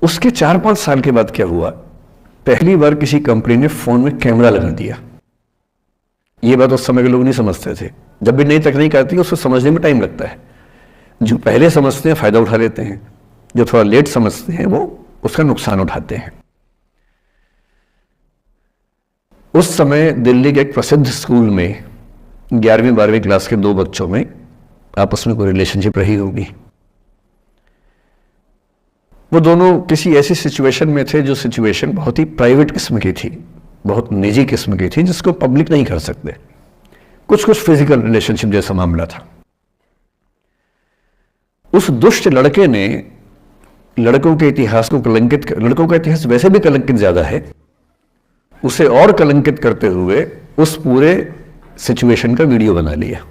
उसके 4-5 साल के बाद क्या हुआ, पहली बार किसी कंपनी ने फोन में कैमरा लगा दिया। ये बात उस समय के लोग नहीं समझते थे। जब भी नई तकनीक आती है उसको समझने में टाइम लगता है। जो पहले समझते हैं फायदा उठा लेते हैं, जो थोड़ा लेट समझते हैं वो उसका नुकसान उठाते हैं। उस समय दिल्ली के एक प्रसिद्ध स्कूल में 11वीं-12वीं क्लास के 2 बच्चों में आपस में कोई रिलेशनशिप रही होगी। वो दोनों किसी ऐसी सिचुएशन में थे जो सिचुएशन बहुत ही प्राइवेट किस्म की थी, बहुत निजी किस्म की थी, जिसको पब्लिक नहीं कर सकते। कुछ फिजिकल रिलेशनशिप जैसा मामला था। उस दुष्ट लड़के ने लड़कों के इतिहास को कलंकित, लड़कों का इतिहास वैसे भी कलंकित ज्यादा है, उसे और कलंकित करते हुए उस पूरे सिचुएशन का वीडियो बना लिया।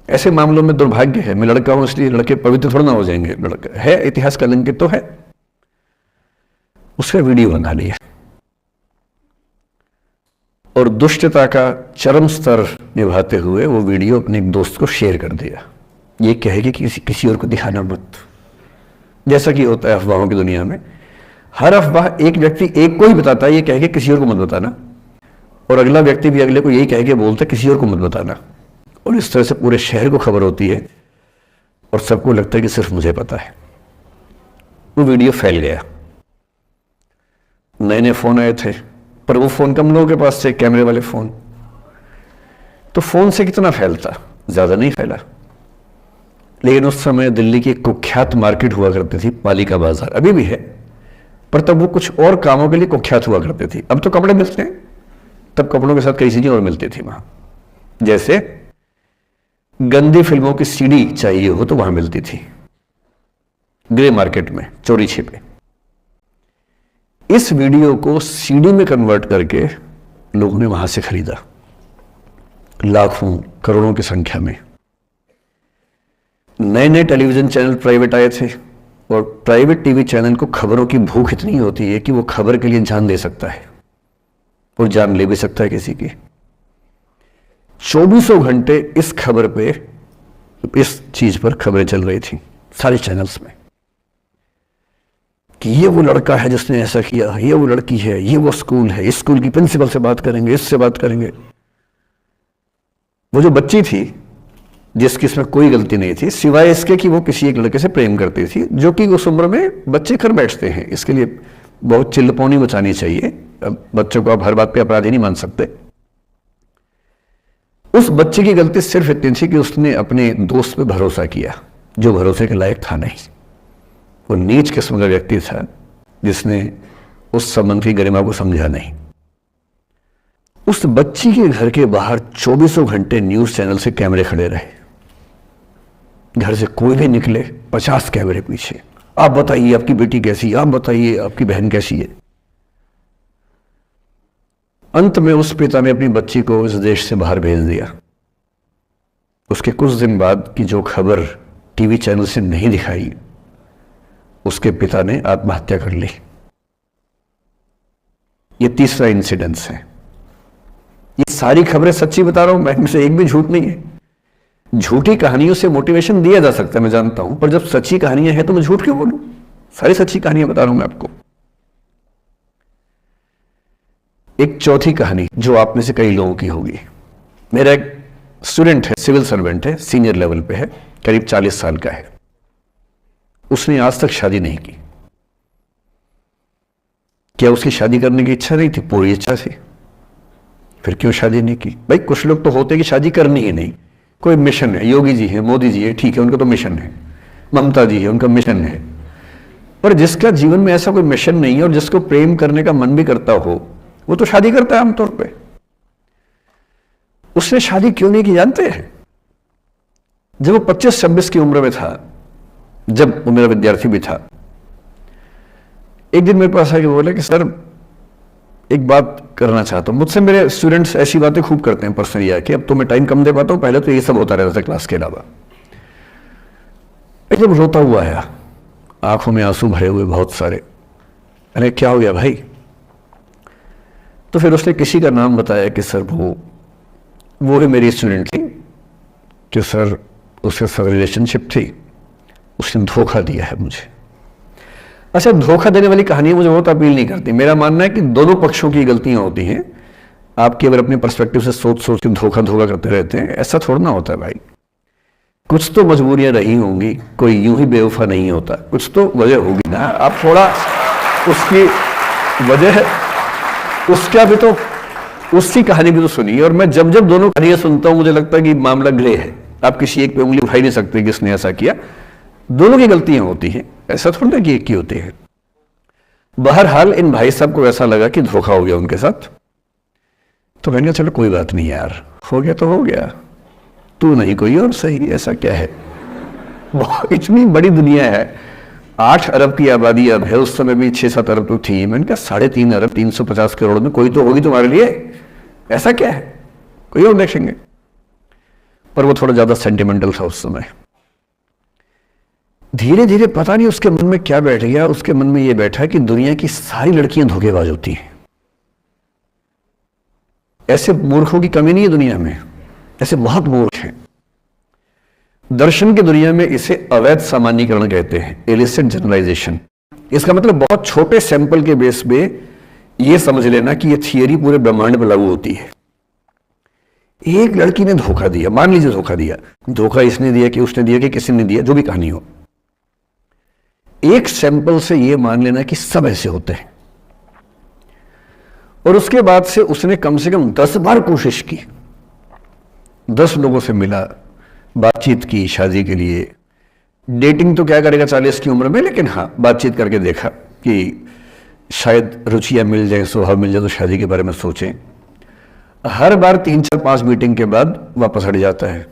ऐसे मामलों में दुर्भाग्य है, मैं लड़का हूं इसलिए लड़के पवित्र थोड़ा ना हो जाएंगे। लड़का है, इतिहास कलंकित तो है, उसका वीडियो बना लिया और दुष्टता का चरम स्तर निभाते हुए वो वीडियो अपने एक दोस्त को शेयर कर दिया। ये कहे कि किसी और को दिखाना मत। जैसा कि होता है अफवाहों की दुनिया में, हर अफवाह एक व्यक्ति एक को ही बताता है, ये कह के किसी और को मत बताना, और अगला व्यक्ति भी अगले को यही कह के बोलता है किसी और को मत बताना। और इस तरह से पूरे शहर को खबर होती है और सबको लगता है कि सिर्फ मुझे पता है। वो वीडियो फैल गया। नए नए फोन आए थे, पर वो फोन कम लोगों के पास थे, कैमरे वाले फोन। तो फोन से कितना फैलता, ज्यादा नहीं फैला। लेकिन उस समय दिल्ली की एक कुख्यात मार्केट हुआ करती थी, पालिका बाजार, अभी भी है, पर तब वो कुछ और कामों के लिए कुख्यात हुआ करती थी। अब तो कपड़े मिलते हैं, तब कपड़ों के साथ कई चीजें और मिलती थी वहां। जैसे गंदी फिल्मों की सीडी चाहिए हो तो वहां मिलती थी, ग्रे मार्केट में, चोरी छिपे। इस वीडियो को सीडी में कन्वर्ट करके लोगों ने वहां से खरीदा, लाखों करोड़ों की संख्या में। नए नए टेलीविजन चैनल प्राइवेट आए थे, और प्राइवेट टीवी चैनल को खबरों की भूख इतनी होती है कि वो खबर के लिए जान दे सकता है और जान ले भी सकता है किसी की। 24 घंटे इस खबर पे, इस चीज पर खबरें चल रही थी सारे चैनल्स में कि ये वो लड़का है जिसने ऐसा किया, ये वो लड़की है, ये वो स्कूल है, इस स्कूल की प्रिंसिपल से बात करेंगे, इससे बात करेंगे। वो जो बच्ची थी जिसकी इसमें कोई गलती नहीं थी, सिवाय इसके कि वो किसी एक लड़के से प्रेम करती थी, जो कि उस उम्र में बच्चे कर बैठते हैं। इसके लिए बहुत चिल्लपौनी मचानी चाहिए। बच्चों को आप हर बात पे अपराधी नहीं मान सकते। उस बच्चे की गलती सिर्फ इतनी थी कि उसने अपने दोस्त पे भरोसा किया, जो भरोसे के लायक था नहीं। वो नीच किस्म का व्यक्ति था जिसने उस संबंध की गरिमा को समझा नहीं। उस बच्ची के घर के बाहर 24 घंटे न्यूज चैनल से कैमरे खड़े रहे। घर से कोई भी निकले, 50 कैमरे पीछे। आप बताइए आपकी बेटी कैसी है, आप बताइए आपकी बहन कैसी है। अंत में उस पिता ने अपनी बच्ची को इस देश से बाहर भेज दिया। उसके कुछ दिन बाद की जो खबर टीवी चैनल से नहीं दिखाई, उसके पिता ने आत्महत्या कर ली। ये तीसरा इंसिडेंस है। ये सारी खबरें सच्ची बता रहा हूं मैं, इनमें से एक भी झूठ नहीं है। झूठी कहानियों से मोटिवेशन दिया जा सकता है, मैं जानता हूं, पर जब सच्ची कहानियां हैं तो मैं झूठ क्यों बोलूं? सारी सच्ची कहानियां बता रहा हूं मैं आपको। एक चौथी कहानी जो आप में से कई लोगों की होगी। मेरा एक स्टूडेंट है, सिविल सर्वेंट है, सीनियर लेवल पे है, करीब 40 साल का है। उसने आज तक शादी नहीं की। क्या उसकी शादी करने की इच्छा नहीं थी? पूरी इच्छा थी। फिर क्यों शादी नहीं की? भाई कुछ लोग तो होते कि शादी करनी ही नहीं, कोई मिशन है। योगी जी है, मोदी जी है, ठीक है, उनका तो मिशन है। ममता जी है, उनका मिशन है। पर जिसका जीवन में ऐसा कोई मिशन नहीं है और जिसको प्रेम करने का मन भी करता हो, वो तो शादी करता है आमतौर पे। उसने शादी क्यों नहीं की जानते हैं? जब वो 25-26 की उम्र में था, जब वो मेरा विद्यार्थी भी था, एक दिन मेरे पास आके बोला कि सर एक बात करना चाहता हूं। मुझसे मेरे स्टूडेंट्स ऐसी बातें खूब करते हैं पर्सनली आके, अब तो मैं टाइम कम दे पाता हूं, पहले तो ये सब होता रहता था क्लास के अलावा। एकदम रोता हुआ आया, आंखों में आंसू भरे हुए बहुत सारे। अरे क्या हो गया भाई? तो फिर उसने किसी का नाम बताया कि सर वो ही मेरी स्टूडेंट थी, कि सर उसके साथ रिलेशनशिप थी, उसने धोखा दिया है मुझे। अच्छा, धोखा देने वाली कहानी मुझे बहुत अपील नहीं करती। मेरा मानना है कि दोनों पक्षों की गलतियां होती हैं। आप केवल अपने पर्सपेक्टिव से सोच सोच के धोखा धोखा करते रहते हैं, ऐसा थोड़ा ना होता है भाई। कुछ तो मजबूरियां रही होंगी, कोई यूं ही बेवफा नहीं होता, कुछ तो वजह होगी ना। आप थोड़ा उसकी वजह, उसका भी तो, उसकी कहानी भी तो सुनिए। और मैं जब जब दोनों कहानियां सुनता हूं मुझे लगता है कि मामला ग्रे है। आप किसी एक पे उंगली उठा ही नहीं सकते किसने ऐसा किया। दोनों की गलतियां होती हैं, ऐसा थोड़ा ना कि एक की होती है। बहरहाल इन भाई साहब को ऐसा लगा कि धोखा हो गया उनके साथ, तो मैंने कहा चलो कोई बात नहीं यार, हो गया तो हो गया, तू नहीं कोई और सही, ऐसा क्या है। इतनी बड़ी दुनिया है, 8 अरब की आबादी अब है, उस समय भी 6-7 अरब तो थी। मैंने कहा 3.5 अरब 350 करोड़ में कोई तो होगी तुम्हारे लिए, ऐसा क्या है, कोई और देखेंगे। पर वो थोड़ा ज्यादा सेंटिमेंटल था उस समय। धीरे धीरे पता नहीं उसके मन में क्या बैठ गया, उसके मन में ये बैठा कि दुनिया की सारी लड़कियां धोखेबाज होती हैं। ऐसे मूर्खों की कमी नहीं है दुनिया में, ऐसे बहुत मूर्ख हैं। दर्शन की दुनिया में इसे अवैध सामान्यीकरण कहते हैं, इलिसिट जनरलाइजेशन। इसका मतलब बहुत छोटे सैंपल के बेस पे ये समझ लेना कि ये थियरी पूरे ब्रह्मांड पर लागू होती है। एक लड़की ने धोखा दिया, मान लीजिए धोखा दिया, धोखा इसने दिया कि उसने दिया कि किसी ने दिया, जो भी कहानी हो, एक सैंपल से ये मान लेना कि सब ऐसे होते हैं। और उसके बाद से उसने कम से कम 10 बार कोशिश की, 10 लोगों से मिला, बातचीत की शादी के लिए। डेटिंग तो क्या करेगा 40 की उम्र में, लेकिन हाँ बातचीत करके देखा कि शायद रुचियां मिल जाए, स्वभाव मिल जाए तो शादी के बारे में सोचें। हर बार 3-4-5 मीटिंग के बाद वापस हट जाता है।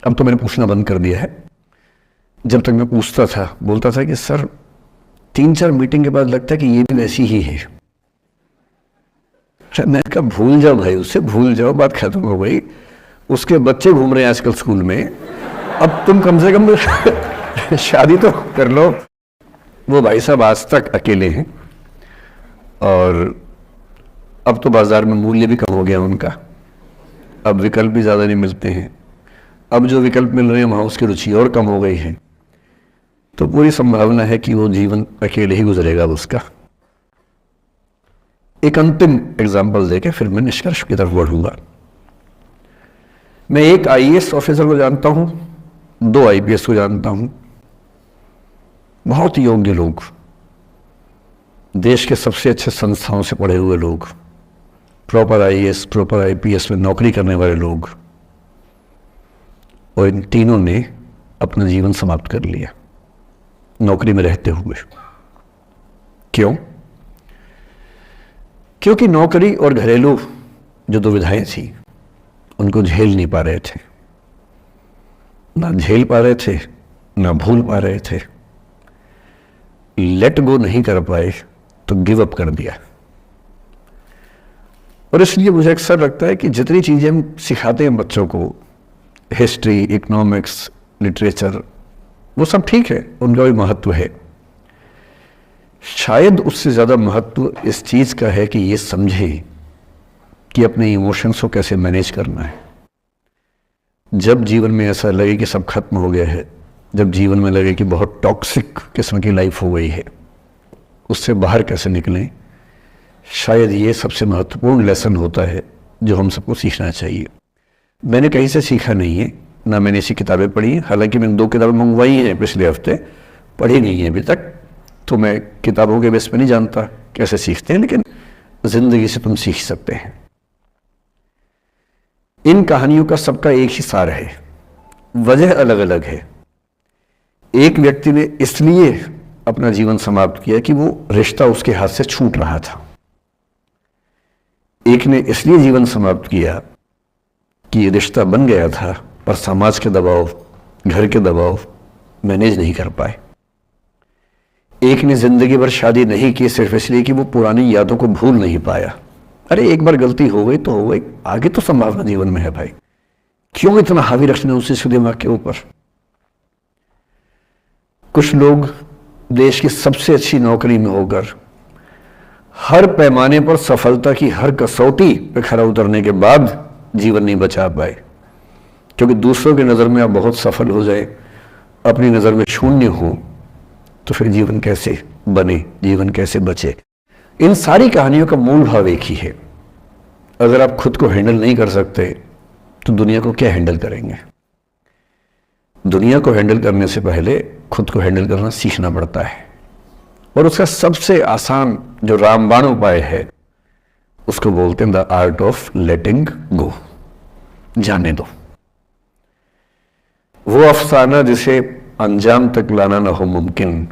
अब तो मैंने पूछना बंद कर दिया है। जब तक मैं पूछता था, बोलता था कि सर 3-4 मीटिंग के बाद लगता है कि ये भी वैसी ही है। मैं कहा भूल जाओ भाई, उससे भूल जाओ, बात खत्म हो गई। उसके बच्चे घूम रहे हैं आजकल स्कूल में, अब तुम कम से कम शादी तो कर लो। वो भाई साहब आज तक अकेले हैं और अब तो बाजार में मूल्य भी कम हो गया उनका, अब विकल्प भी ज़्यादा नहीं मिलते हैं। अब जो विकल्प मिल रहे हैं वहाँ उसकी रुचि और कम हो गई है, तो पूरी संभावना है कि वो जीवन अकेले ही गुजरेगा उसका। एक अंतिम एग्जाम्पल देके फिर मैं निष्कर्ष की तरफ बढ़ूंगा। मैं एक आईएएस ऑफिसर को जानता हूं, 2 आईपीएस को जानता हूं, बहुत योग्य लोग, देश के सबसे अच्छे संस्थाओं से पढ़े हुए लोग, प्रॉपर आईएएस प्रॉपर आईपीएस में नौकरी करने वाले लोग, और इन तीनों ने अपना जीवन समाप्त कर लिया नौकरी में रहते हुए। क्यों? क्योंकि नौकरी और घरेलू जो दुविधाएं थी उनको झेल नहीं पा रहे थे, ना झेल पा रहे थे ना भूल पा रहे थे, लेट गो नहीं कर पाए तो गिव अप कर दिया। और इसलिए मुझे अक्सर लगता है कि जितनी चीजें हम सिखाते हैं बच्चों को, हिस्ट्री, इकोनॉमिक्स, लिटरेचर, वो सब ठीक है, उनका भी महत्व है। शायद उससे ज़्यादा महत्व इस चीज़ का है कि ये समझे कि अपने इमोशंस को कैसे मैनेज करना है। जब जीवन में ऐसा लगे कि सब खत्म हो गया है, जब जीवन में लगे कि बहुत टॉक्सिक किस्म की लाइफ हो गई है, उससे बाहर कैसे निकलें, शायद ये सबसे महत्वपूर्ण लेसन होता है जो हम सबको सीखना चाहिए। मैंने कहीं से सीखा नहीं है, ना मैंने ऐसी किताबें पढ़ी, हालांकि मैंने 2 किताबें मंगवाई हैं पिछले हफ्ते, पढ़ी नहीं है अभी तक, तो मैं किताबों के बेस पे नहीं जानता कैसे सीखते हैं, लेकिन जिंदगी से तुम सीख सकते हैं। इन कहानियों का सबका एक ही सार है, वजह अलग अलग है। एक व्यक्ति ने इसलिए अपना जीवन समाप्त किया कि वो रिश्ता उसके हाथ से छूट रहा था, एक ने इसलिए जीवन समाप्त किया कि ये रिश्ता बन गया था पर समाज के दबाव, घर के दबाव मैनेज नहीं कर पाए। एक ने जिंदगी भर शादी नहीं की सिर्फ इसलिए कि वो पुरानी यादों को भूल नहीं पाया। अरे एक बार गलती हो गई तो हो गई, आगे तो संभावना जीवन में है भाई, क्यों इतना हावी रखना उसी दिमाग के ऊपर। कुछ लोग देश की सबसे अच्छी नौकरी में होकर हर पैमाने पर सफलता की हर कसौटी पे खरा उतरने के बाद जीवन नहीं बचा पाए, क्योंकि दूसरों की नज़र में आप बहुत सफल हो जाए, अपनी नज़र में शून्य हो, तो फिर जीवन कैसे बने, जीवन कैसे बचे। इन सारी कहानियों का मूल भाव एक ही है, अगर आप खुद को हैंडल नहीं कर सकते तो दुनिया को क्या हैंडल करेंगे। दुनिया को हैंडल करने से पहले खुद को हैंडल करना सीखना पड़ता है, और उसका सबसे आसान जो रामबाण उपाय है उसको बोलते हैं द आर्ट ऑफ लेटिंग गो। जाने दो। वो अफसाना जिसे अंजाम तक लाना ना हो मुमकिन,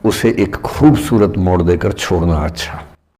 उसे एक खूबसूरत मोड़ देकर छोड़ना अच्छा।